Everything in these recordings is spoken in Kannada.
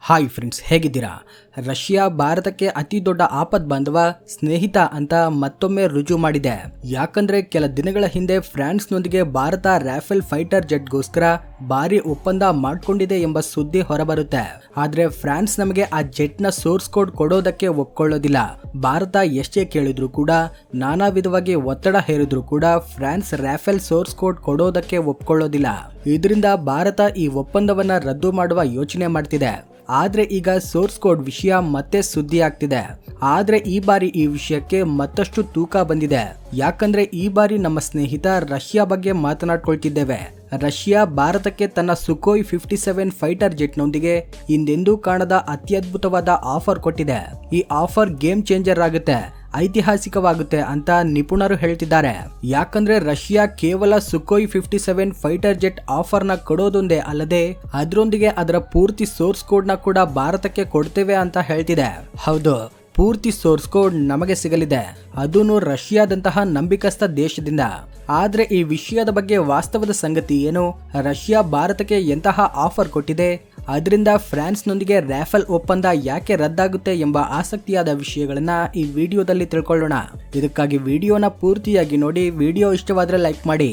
ಹಾಯ್ ಫ್ರೆಂಡ್ಸ್, ಹೇಗಿದ್ದೀರಾ? ರಷ್ಯಾ ಭಾರತಕ್ಕೆ ಅತಿ ದೊಡ್ಡ ಆಪತ್ ಬಾಂಧವ ಸ್ನೇಹಿತ ಅಂತ ಮತ್ತೊಮ್ಮೆ ರುಜು ಮಾಡಿದೆ. ಯಾಕಂದ್ರೆ ಕೆಲ ದಿನಗಳ ಹಿಂದೆ ಫ್ರಾನ್ಸ್ನೊಂದಿಗೆ ಭಾರತ ರಾಫೆಲ್ ಫೈಟರ್ ಜೆಟ್ಗೋಸ್ಕರ ಭಾರಿ ಒಪ್ಪಂದ ಮಾಡ್ಕೊಂಡಿದೆ ಎಂಬ ಸುದ್ದಿ ಹೊರಬರುತ್ತೆ. ಆದ್ರೆ ಫ್ರಾನ್ಸ್ ನಮಗೆ ಆ ಜೆಟ್ ನ ಸೋರ್ಸ್ ಕೋಡ್ ಕೊಡೋದಕ್ಕೆ ಒಪ್ಕೊಳ್ಳೋದಿಲ್ಲ. ಭಾರತ ಎಷ್ಟೇ ಕೇಳಿದ್ರು ಕೂಡ, ನಾನಾ ವಿಧವಾಗಿ ಒತ್ತಡ ಹೇರಿದ್ರು ಕೂಡ ಫ್ರಾನ್ಸ್ ರಾಫೆಲ್ ಸೋರ್ಸ್ ಕೋಡ್ ಕೊಡೋದಕ್ಕೆ ಒಪ್ಕೊಳ್ಳೋದಿಲ್ಲ. ಇದರಿಂದ ಭಾರತ ಈ ಒಪ್ಪಂದವನ್ನ ರದ್ದು ಮಾಡುವ ಯೋಚನೆ ಮಾಡ್ತಿದೆ. ಆದ್ರೆ ಈಗ ಸೋರ್ಸ್ ಕೋಡ್ ವಿಷಯ ಮತ್ತೆ ಸುದ್ದಿ ಆಗ್ತಿದೆ. ಆದ್ರೆ ಈ ಬಾರಿ ಈ ವಿಷಯಕ್ಕೆ ಮತ್ತಷ್ಟು ತೂಕ ಬಂದಿದೆ. ಯಾಕಂದ್ರೆ ಈ ಬಾರಿ ನಮ್ಮ ಸ್ನೇಹಿತ ರಷ್ಯಾ ಬಗ್ಗೆ ಮಾತನಾಡ್ಕೊಳ್ತಿದ್ದೇವೆ. ರಷ್ಯಾ ಭಾರತಕ್ಕೆ ತನ್ನ ಸುಖೋಯ್ 57 ಫೈಟರ್ ಜೆಟ್ ನೊಂದಿಗೆ ಹಿಂದೆಂದೂ ಕಾಣದ ಅತ್ಯದ್ಭುತವಾದ ಆಫರ್ ಕೊಟ್ಟಿದೆ. ಈ ಆಫರ್ ಗೇಮ್ ಚೇಂಜರ್ ಆಗುತ್ತೆ, ಐತಿಹಾಸಿಕವಾಗುತ್ತೆ ಅಂತ ನಿಪುಣರು ಹೇಳ್ತಿದ್ದಾರೆ. ಯಾಕಂದ್ರೆ ರಷ್ಯಾ ಕೇವಲ ಸುಖೋಯ್ 57 ಫೈಟರ್ ಜೆಟ್ ಆಫರ್ ನ ಕೊಡೋದೊಂದೇ ಅಲ್ಲದೆ ಅದರೊಂದಿಗೆ ಅದರ ಪೂರ್ತಿ ಸೋರ್ಸ್ ಕೋಡ್ ನ ಕೂಡ ಭಾರತಕ್ಕೆ ಕೊಡ್ತೇವೆ ಅಂತ ಹೇಳ್ತಿದೆ. ಹೌದು, ಪೂರ್ತಿ ಸೋರ್ಸ್ ಕೋಡ್ ನಮಗೆ ಸಿಗಲಿದೆ, ಅದೂ ರಷ್ಯಾದಂತಹ ನಂಬಿಕಸ್ಥ ದೇಶದಿಂದ. ಆದ್ರೆ ಈ ವಿಷಯದ ಬಗ್ಗೆ ವಾಸ್ತವದ ಸಂಗತಿ ಏನು? ರಷ್ಯಾ ಭಾರತಕ್ಕೆ ಎಂತಹ ಆಫರ್ ಕೊಟ್ಟಿದೆ? ಅದರಿಂದ ಫ್ರಾನ್ಸ್ನೊಂದಿಗೆ ರಾಫೆಲ್ ಒಪ್ಪಂದ ಯಾಕೆ ರದ್ದಾಗುತ್ತೆ ಎಂಬ ಆಸಕ್ತಿಯಾದ ವಿಷಯಗಳನ್ನ ಈ ವಿಡಿಯೋದಲ್ಲಿ ತಿಳ್ಕೊಳ್ಳೋಣ. ಇದಕ್ಕಾಗಿ ವಿಡಿಯೋನ ಪೂರ್ತಿಯಾಗಿ ನೋಡಿ. ವಿಡಿಯೋ ಇಷ್ಟವಾದ್ರೆ ಲೈಕ್ ಮಾಡಿ.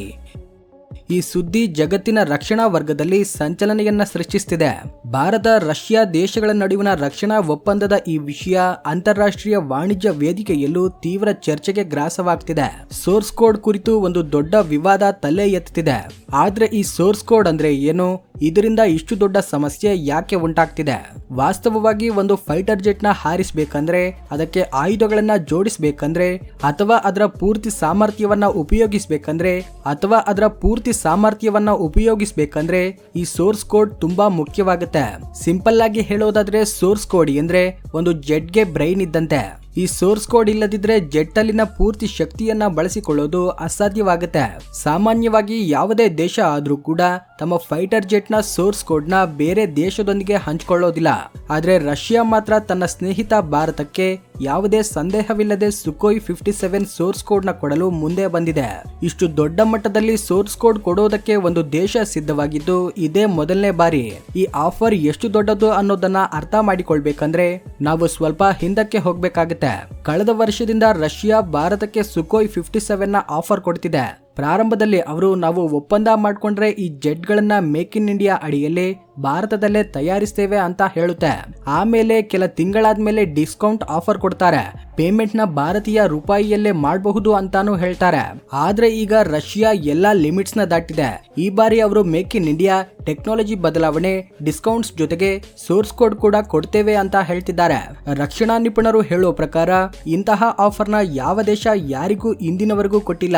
ಈ ಸುದ್ದಿ ಜಗತ್ತಿನ ರಕ್ಷಣಾ ವರ್ಗದಲ್ಲಿ ಸಂಚಲನೆಯನ್ನ ಸೃಷ್ಟಿಸುತ್ತಿದೆ. ಭಾರತ ರಷ್ಯಾ ದೇಶಗಳ ನಡುವಿನ ರಕ್ಷಣಾ ಒಪ್ಪಂದದ ಈ ವಿಷಯ ಅಂತಾರಾಷ್ಟ್ರೀಯ ವಾಣಿಜ್ಯ ವೇದಿಕೆಯಲ್ಲೂ ತೀವ್ರ ಚರ್ಚೆಗೆ ಗ್ರಾಸವಾಗ್ತಿದೆ. ಸೋರ್ಸ್ ಕೋಡ್ ಕುರಿತು ಒಂದು ದೊಡ್ಡ ವಿವಾದ ತಲೆ ಎತ್ತುತ್ತಿದೆ. ಆದ್ರೆ ಈ ಸೋರ್ಸ್ ಕೋಡ್ ಅಂದ್ರೆ ಏನು? ಇದರಿಂದ ಇಷ್ಟು ದೊಡ್ಡ ಸಮಸ್ಯೆ ಯಾಕೆ ಉಂಟಾಗ್ತಿದೆ? ವಾಸ್ತವವಾಗಿ ಒಂದು ಫೈಟರ್ ಜೆಟ್ ನ ಹಾರಿಸಬೇಕಂದ್ರೆ, ಅದಕ್ಕೆ ಆಯುಧಗಳನ್ನ ಜೋಡಿಸಬೇಕಂದ್ರೆ, ಅಥವಾ ಅದರ ಪೂರ್ತಿ ಸಾಮರ್ಥ್ಯವನ್ನ ಉಪಯೋಗಿಸಬೇಕಂದ್ರೆ ಈ ಸೋರ್ಸ್ ಕೋಡ್ ತುಂಬಾ ಮುಖ್ಯವಾಗುತ್ತೆ. ಸಿಂಪಲ್ ಆಗಿ ಹೇಳೋದಾದ್ರೆ ಸೋರ್ಸ್ ಕೋಡ್ ಎಂದ್ರೆ ಒಂದು ಜೆಟ್ಗೆ ಬ್ರೈನ್ ಇದ್ದಂತೆ. ಈ ಸೋರ್ಸ್ ಕೋಡ್ ಇಲ್ಲದಿದ್ರೆ ಜೆಟ್ ಅಲ್ಲಿನ ಪೂರ್ತಿ ಶಕ್ತಿಯನ್ನ ಬಳಸಿಕೊಳ್ಳೋದು ಅಸಾಧ್ಯವಾಗುತ್ತೆ. ಸಾಮಾನ್ಯವಾಗಿ ಯಾವುದೇ ದೇಶ ಆದ್ರೂ ಕೂಡ ತಮ್ಮ ಫೈಟರ್ ಜೆಟ್ ನ ಸೋರ್ಸ್ ಕೋಡ್ ನ ಬೇರೆ ದೇಶದೊಂದಿಗೆ ಹಂಚಿಕೊಳ್ಳೋದಿಲ್ಲ. ಆದ್ರೆ ರಷ್ಯಾ ಮಾತ್ರ ತನ್ನ ಸ್ನೇಹಿತ ಭಾರತಕ್ಕೆ ಯಾವುದೇ ಸಂದೇಹವಿಲ್ಲದೆ ಸುಖೋಯ್ 57 ಸೋರ್ಸ್ ಕೋಡ್ ನ ಕೊಡಲು ಮುಂದೆ ಬಂದಿದೆ. ಇಷ್ಟು ದೊಡ್ಡ ಮಟ್ಟದಲ್ಲಿ ಸೋರ್ಸ್ ಕೋಡ್ ಕೊಡೋದಕ್ಕೆ ಒಂದು ದೇಶ ಸಿದ್ಧವಾಗಿದ್ದು ಇದೇ ಮೊದಲನೇ ಬಾರಿ. ಈ ಆಫರ್ ಎಷ್ಟು ದೊಡ್ಡದು ಅನ್ನೋದನ್ನ ಅರ್ಥ ಮಾಡಿಕೊಳ್ಬೇಕಂದ್ರೆ ನಾವು ಸ್ವಲ್ಪ ಹಿಂದಕ್ಕೆ ಹೋಗ್ಬೇಕಾಗುತ್ತೆ. ಕಳೆದ ವರ್ಷದಿಂದ ರಷ್ಯಾ ಭಾರತಕ್ಕೆ ಸುಖೋಯ್ 57 ನ ಆಫರ್ ಕೊಡ್ತಿದೆ. ಪ್ರಾರಂಭದಲ್ಲಿ ನಾವು ಒಪ್ಪಂದ ಮಾಡ್ಕೊಂಡ್ರೆ ಈ ಜೆಟ್ ಗಳನ್ನ ಮೇಕ್ ಇನ್ ಇಂಡಿಯಾ ಅಡಿಯಲ್ಲಿ ಭಾರತದಲ್ಲೇ ತಯಾರಿಸ್ತೇವೆ ಅಂತ ಹೇಳುತ್ತೆ. ಆಮೇಲೆ ಕೆಲ ತಿಂಗಳಾದ್ಮೇಲೆ ಡಿಸ್ಕೌಂಟ್ ಆಫರ್ ಕೊಡ್ತಾರೆ. ಪೇಮೆಂಟ್ ನ ಭಾರತೀಯ ರೂಪಾಯಿಯಲ್ಲೇ ಮಾಡಬಹುದು ಅಂತಾನು ಹೇಳ್ತಾರೆ. ಆದ್ರೆ ಈಗ ರಷ್ಯಾ ಎಲ್ಲಾ ಲಿಮಿಟ್ಸ್ ನ ದಾಟಿದೆ. ಈ ಬಾರಿ ಅವರು ಮೇಕ್ ಇನ್ ಇಂಡಿಯಾ, ಟೆಕ್ನಾಲಜಿ ಬದಲಾವಣೆ, ಡಿಸ್ಕೌಂಟ್ಸ್ ಜೊತೆಗೆ ಸೋರ್ಸ್ ಕೋಡ್ ಕೂಡ ಕೊಡ್ತೇವೆ ಅಂತ ಹೇಳ್ತಿದ್ದಾರೆ. ರಕ್ಷಣಾ ನಿಪುಣರು ಹೇಳೋ ಪ್ರಕಾರ ಇಂತಹ ಆಫರ್ ನ ಯಾವ ದೇಶ ಯಾರಿಗೂ ಇಂದಿನವರೆಗೂ ಕೊಟ್ಟಿಲ್ಲ.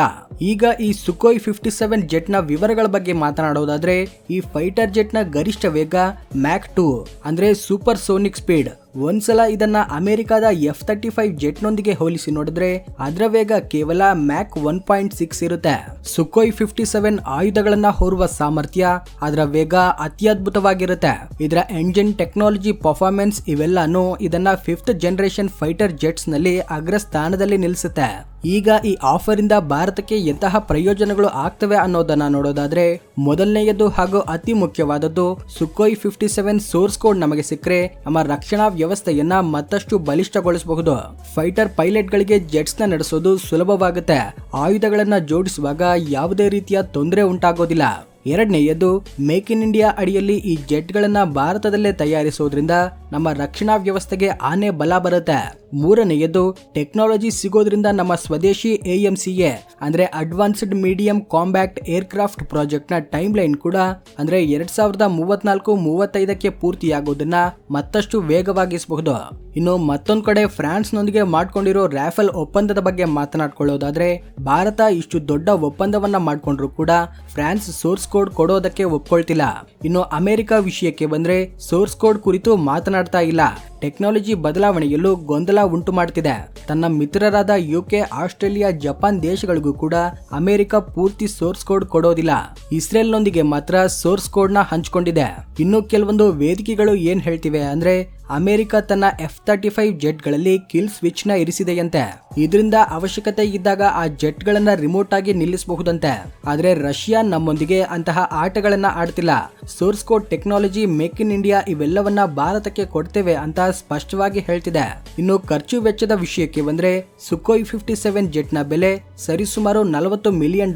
ಈಗ ಈ ಸುಖೋಯ್ 57 ಜೆಟ್ ನ ವಿವರಗಳ ಬಗ್ಗೆ ಮಾತನಾಡೋದಾದ್ರೆ, ಈ ಫೈಟರ್ ಜೆಟ್ ನ ಗರಿಷ್ಠ ವೇಗ ಮ್ಯಾಕ್ 2 ಅಂದ್ರೆ ಸೂಪರ್ ಸೋನಿಕ್ ಸ್ಪೀಡ್. ಒಂದ್ಸಲ ಇದನ್ನ ಅಮೆರಿಕದ F-35 ಜೆಟ್ ನೊಂದಿಗೆ ಹೋಲಿಸಿ ನೋಡಿದ್ರೆ ಅದರ ವೇಗ ಕೇವಲ ಮ್ಯಾಕ್ 1.6 ಇರುತ್ತೆ. ಸುಖೋಯ್ 57 ಆಯುಧಗಳನ್ನ ಹೊರುವ ಸಾಮರ್ಥ್ಯ, ಅದರ ವೇಗ ಅತ್ಯದ್ಭುತವಾಗಿರುತ್ತೆ. ಇದರ ಎಂಜಿನ್ ಟೆಕ್ನಾಲಜಿ, ಪರ್ಫಾರ್ಮೆನ್ಸ್ ಇವೆಲ್ಲಾನು ಇದನ್ನ 5th ಜನರೇಷನ್ ಫೈಟರ್ ಜೆಟ್ಸ್ ನಲ್ಲಿ ಅಗ್ರ ಸ್ಥಾನದಲ್ಲಿ ನಿಲ್ಲಿಸುತ್ತೆ. ಈಗ ಈ ಆಫರ್ ಇಂದ ಭಾರತಕ್ಕೆ ಎಂತಹ ಪ್ರಯೋಜನಗಳು ಆಗ್ತವೆ ಅನ್ನೋದನ್ನ ನೋಡೋದಾದ್ರೆ, ಮೊದಲನೆಯದು ಹಾಗೂ ಅತಿ ಮುಖ್ಯವಾದದ್ದು, ಸುಖೋಯ್ 57 ಸೋರ್ಸ್ ಕೋಡ್ ನಮಗೆ ಸಿಕ್ಕರೆ ನಮ್ಮ ರಕ್ಷಣಾ ವ್ಯವಸ್ಥೆಯನ್ನ ಮತ್ತಷ್ಟು ಬಲಿಷ್ಠಗೊಳಿಸಬಹುದು. ಫೈಟರ್ ಪೈಲಟ್ ಗಳಿಗೆ ಜೆಟ್ಸ್ ನ ನಡೆಸೋದು ಸುಲಭವಾಗುತ್ತೆ. ಆಯುಧಗಳನ್ನ ಜೋಡಿಸುವಾಗ ಯಾವುದೇ ರೀತಿಯ ತೊಂದರೆ ಉಂಟಾಗೋದಿಲ್ಲ. ಎರಡನೆಯದು, ಮೇಕ್ ಇನ್ ಇಂಡಿಯಾ ಅಡಿಯಲ್ಲಿ ಈ ಜೆಟ್ ಗಳನ್ನ ಭಾರತದಲ್ಲೇ ತಯಾರಿಸೋದ್ರಿಂದ ನಮ್ಮ ರಕ್ಷಣಾ ವ್ಯವಸ್ಥೆಗೆ ಆನೆ ಬಲ ಬರುತ್ತೆ. ಮೂರನೆಯದು, ಟೆಕ್ನಾಲಜಿ ಸಿಗೋದ್ರಿಂದ ನಮ್ಮ ಸ್ವದೇಶಿ AMCA ಅಂದ್ರೆ advanced medium combat aircraft project ನ ಟೈಮ್ ಲೈನ್ ಕೂಡ ಅಂದ್ರೆ 2034-35ಕ್ಕೆ ಪೂರ್ತಿಯಾಗೋದನ್ನ ಮತ್ತಷ್ಟು ವೇಗವಾಗಿಸಬಹುದು. ಇನ್ನು ಮತ್ತೊಂದು ಕಡೆ ಫ್ರಾನ್ಸ್ ನೊಂದಿಗೆ ಮಾಡ್ಕೊಂಡಿರೋ ರಾಫೆಲ್ ಒಪ್ಪಂದದ ಬಗ್ಗೆ ಮಾತನಾಡ್ಕೊಳ್ಳೋದಾದ್ರೆ, ಭಾರತ ಇಷ್ಟು ದೊಡ್ಡ ಒಪ್ಪಂದವನ್ನ ಮಾಡ್ಕೊಂಡ್ರು ಕೂಡ ಫ್ರಾನ್ಸ್ ಸೋರ್ಸ್ ಕೋಡ್ ಕೊಡೋದಕ್ಕೆ ಒಪ್ಕೊಳ್ತಿಲ್ಲ. ಇನ್ನು ಅಮೆರಿಕ ವಿಷಯಕ್ಕೆ ಬಂದ್ರೆ ಸೋರ್ಸ್ ಕೋಡ್ ಕುರಿತು ಮಾತನಾಡ್ತಾ ಇಲ್ಲ. ಟೆಕ್ನಾಲಜಿ ಬದಲಾವಣೆಯಲ್ಲೂ ಗೊಂದಲ ಉಂಟು ಮಾಡುತ್ತಿದೆ. ತನ್ನ ಮಿತ್ರರಾದ UK, ಆಸ್ಟ್ರೇಲಿಯಾ, ಜಪಾನ್ ದೇಶಗಳಿಗೂ ಕೂಡ ಅಮೆರಿಕ ಪೂರ್ತಿ ಸೋರ್ಸ್ ಕೋಡ್ ಕೊಡೋದಿಲ್ಲ. ಇಸ್ರೇಲ್ನೊಂದಿಗೆ ಮಾತ್ರ ಸೋರ್ಸ್ ಕೋಡ್ ನ ಹಂಚಿಕೊಂಡಿದೆ. ಇನ್ನು ಕೆಲವೊಂದು ವೇದಿಕೆಗಳು ಏನ್ ಹೇಳ್ತಿವೆ ಅಂದ್ರೆ ಅಮೆರಿಕ ತನ್ನ F-35 ಜೆಟ್ಗಳಲ್ಲಿ ಕಿಲ್ ಸ್ವಿಚ್ ನ ಇರಿಸಿದೆಯಂತೆ. ಇದರಿಂದ ಅವಶ್ಯಕತೆ ಇದ್ದಾಗ ಆ ಜೆಟ್ ಗಳನ್ನ ರಿಮೋಟ್ ಆಗಿ ನಿಲ್ಲಿಸಬಹುದಂತೆ. ಆದ್ರೆ ರಷ್ಯಾ ನಮ್ಮೊಂದಿಗೆ ಅಂತಹ ಆಟಗಳನ್ನ ಆಡ್ತಿಲ್ಲ. Source code, technology, make in India ಇವೆಲ್ಲವನ್ನ ಭಾರತಕ್ಕೆ ಕೊಡ್ತೇವೆ ಅಂತ ಸ್ಪಷ್ಟವಾಗಿ ಹೇಳ್ತಿದೆ. ಇನ್ನು ಖರ್ಚು ವೆಚ್ಚದ ವಿಷಯಕ್ಕೆ ಬಂದ್ರೆ ಸುಖೋಯ್ 57 ಜೆಟ್ ನ ಬೆಲೆ ಸರಿಸುಮಾರು $40 ಮಿಲಿಯನ್.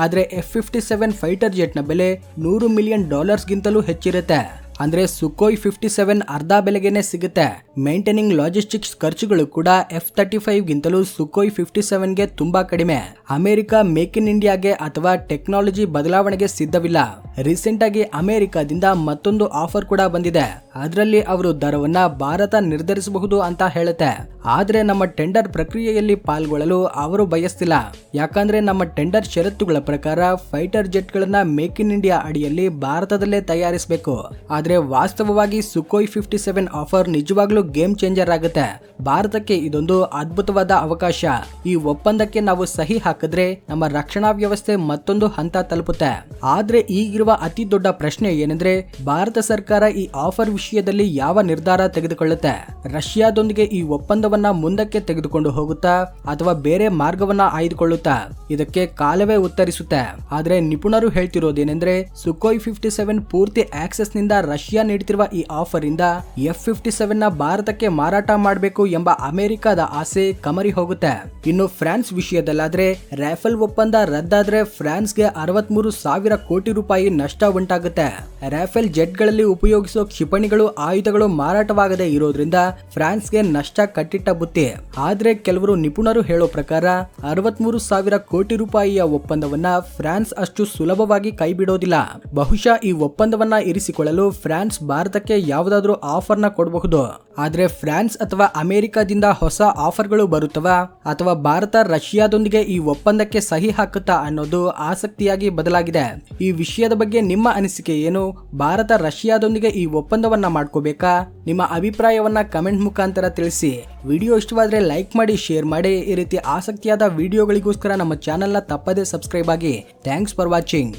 ಆದ್ರೆ F-57 ಫೈಟರ್ ಜೆಟ್ ನ ಬೆಲೆ $100 ಮಿಲಿಯನ್ ಗಿಂತಲೂ ಹೆಚ್ಚಿರುತ್ತೆ. ಅಂದ್ರೆ ಸುಖೋಯ್ 57 ಅರ್ಧ ಬೆಲೆಗೇನೆ ಸಿಗುತ್ತೆ. ಮೇಂಟೈನಿಂಗ್, ಲಾಜಿಸ್ಟಿಕ್ಸ್ ಖರ್ಚುಗಳು ಕೂಡ F-35 ಗಿಂತಲೂ ಸುಖೋಯ್ 57 ಗೆ ತುಂಬಾ ಕಡಿಮೆ. ಅಮೆರಿಕ ಮೇಕ್ ಇನ್ ಇಂಡಿಯಾಗೆ ಅಥವಾ ಟೆಕ್ನಾಲಜಿ ಬದಲಾವಣೆಗೆ ಸಿದ್ಧವಿಲ್ಲ. ರೀಸೆಂಟ್ ಆಗಿ ಅಮೆರಿಕದಿಂದ ಮತ್ತೊಂದು ಆಫರ್ ಕೂಡ ಬಂದಿದೆ. ಅದರಲ್ಲಿ ಅವರು ದರವನ್ನ ಭಾರತ ನಿರ್ಧರಿಸಬಹುದು ಅಂತ ಹೇಳುತ್ತೆ. ಆದ್ರೆ ನಮ್ಮ ಟೆಂಡರ್ ಪ್ರಕ್ರಿಯೆಯಲ್ಲಿ ಪಾಲ್ಗೊಳ್ಳಲು ಅವರು ಬಯಸ್ತಿಲ್ಲ. ಯಾಕಂದ್ರೆ ನಮ್ಮ ಟೆಂಡರ್ ಷರತ್ತುಗಳ ಪ್ರಕಾರ ಫೈಟರ್ ಜೆಟ್ ಗಳನ್ನ ಮೇಕ್ ಇನ್ ಇಂಡಿಯಾ ಅಡಿಯಲ್ಲಿ ಭಾರತದಲ್ಲೇ ತಯಾರಿಸಬೇಕು. ಆದ್ರೆ ವಾಸ್ತವವಾಗಿ ಸುಖೋಯ್ 57 ಆಫರ್ ನಿಜವಾಗ್ಲೂ ಗೇಮ್ ಚೇಂಜರ್ ಆಗುತ್ತೆ. ಭಾರತಕ್ಕೆ ಇದೊಂದು ಅದ್ಭುತವಾದ ಅವಕಾಶ. ಈ ಒಪ್ಪಂದಕ್ಕೆ ನಾವು ಸಹಿ ಹಾಕಿದ್ರೆ ನಮ್ಮ ರಕ್ಷಣಾ ವ್ಯವಸ್ಥೆ ಮತ್ತೊಂದು ಹಂತ ತಲುಪುತ್ತೆ. ಆದ್ರೆ ಈಗಿರುವ ಅತಿ ದೊಡ್ಡ ಪ್ರಶ್ನೆ ಏನಂದ್ರೆ ಭಾರತ ಸರ್ಕಾರ ಈ ಆಫರ್ ವಿಷಯದಲ್ಲಿ ಯಾವ ನಿರ್ಧಾರ ತೆಗೆದುಕೊಳ್ಳುತ್ತೆ? ರಷ್ಯಾದೊಂದಿಗೆ ಈ ಒಪ್ಪಂದವನ್ನ ಮುಂದಕ್ಕೆ ತೆಗೆದುಕೊಂಡು ಹೋಗುತ್ತಾ ಅಥವಾ ಬೇರೆ ಮಾರ್ಗವನ್ನ ಆಯ್ದುಕೊಳ್ಳುತ್ತಾ? ಇದಕ್ಕೆ ಕಾಲವೇ ಉತ್ತರಿಸುತ್ತೆ. ಆದ್ರೆ ನಿಪುಣರು ಹೇಳ್ತಿರೋದೇನೆಂದ್ರೆ ಸುಖೋಯ್ 57 ಪೂರ್ತಿ ಆಕ್ಸೆಸ್ ನಿಂದ ರಷ್ಯಾ ನೀಡುತ್ತಿರುವ ಈ ಆಫರ್ ಇಂದ F-57 ನ ಭಾರತಕ್ಕೆ ಮಾರಾಟ ಮಾಡಬೇಕು ಎಂಬ ಅಮೆರಿಕದ ಆಸೆ ಕಮರಿ ಹೋಗುತ್ತೆ. ಇನ್ನು ಫ್ರಾನ್ಸ್ ವಿಷಯದಲ್ಲಾದ್ರೆ ರಾಫೆಲ್ ಒಪ್ಪಂದ ರದ್ದಾದ್ರೆ ಫ್ರಾನ್ಸ್ಗೆ 63,000 ಕೋಟಿ ರೂಪಾಯಿ ನಷ್ಟ ಉಂಟಾಗುತ್ತೆ. ರಾಫೆಲ್ ಜೆಟ್ ಗಳಲ್ಲಿ ಉಪಯೋಗಿಸುವ ಕ್ಷಿಪಣಿಗಳು, ಆಯುಧಗಳು ಮಾರಾಟವಾಗದೆ ಇರೋದ್ರಿಂದ ಫ್ರಾನ್ಸ್ಗೆ ನಷ್ಟ ಕಟ್ಟಿಟ್ಟ ಬುತ್ತಿ. ಆದ್ರೆ ಕೆಲವರು ನಿಪುಣರು ಹೇಳೋ ಪ್ರಕಾರ 63,000 ಕೋಟಿ ರೂಪಾಯಿಯ ಒಪ್ಪಂದವನ್ನ ಫ್ರಾನ್ಸ್ ಅಷ್ಟು ಸುಲಭವಾಗಿ ಕೈಬಿಡೋದಿಲ್ಲ. ಬಹುಶಃ ಈ ಒಪ್ಪಂದವನ್ನ ಇರಿಸಿಕೊಳ್ಳಲು ಫ್ರಾನ್ಸ್ ಭಾರತಕ್ಕೆ ಯಾವುದಾದ್ರೂ ಆಫರ್ ನ ಕೊಡಬಹುದು. ಆದ್ರೆ ಫ್ರಾನ್ಸ್ ಅಥವಾ ಅಮೆರಿಕದಿಂದ ಹೊಸ ಆಫರ್ಗಳು ಬರುತ್ತವಾ ಅಥವಾ ಭಾರತ ರಷ್ಯಾದೊಂದಿಗೆ ಈ ಒಪ್ಪಂದಕ್ಕೆ ಸಹಿ ಹಾಕುತ್ತಾ ಅನ್ನೋದು ಆಸಕ್ತಿಯಾಗಿ ಬದಲಾಗಿದೆ. ಈ ವಿಷಯದ ಬಗ್ಗೆ ನಿಮ್ಮ ಅನಿಸಿಕೆ ಏನು? ಭಾರತ ರಷ್ಯಾದೊಂದಿಗೆ ಈ ಒಪ್ಪಂದವನ್ನ ಮಾಡ್ಕೋಬೇಕಾ? ನಿಮ್ಮ ಅಭಿಪ್ರಾಯವನ್ನ ಕಮೆಂಟ್ ಮುಖಾಂತರ ತಿಳಿಸಿ. ವಿಡಿಯೋ ಇಷ್ಟವಾದ್ರೆ ಲೈಕ್ ಮಾಡಿ, ಶೇರ್ ಮಾಡಿ. ಈ ರೀತಿ ಆಸಕ್ತಿಯಾದ ವಿಡಿಯೋಗಳಿಗೋಸ್ಕರ ನಮ್ಮ ಚಾನೆಲ್ ನ ತಪ್ಪದೇ ಸಬ್ಸ್ಕ್ರೈಬ್ ಆಗಿ. Thanks for watching.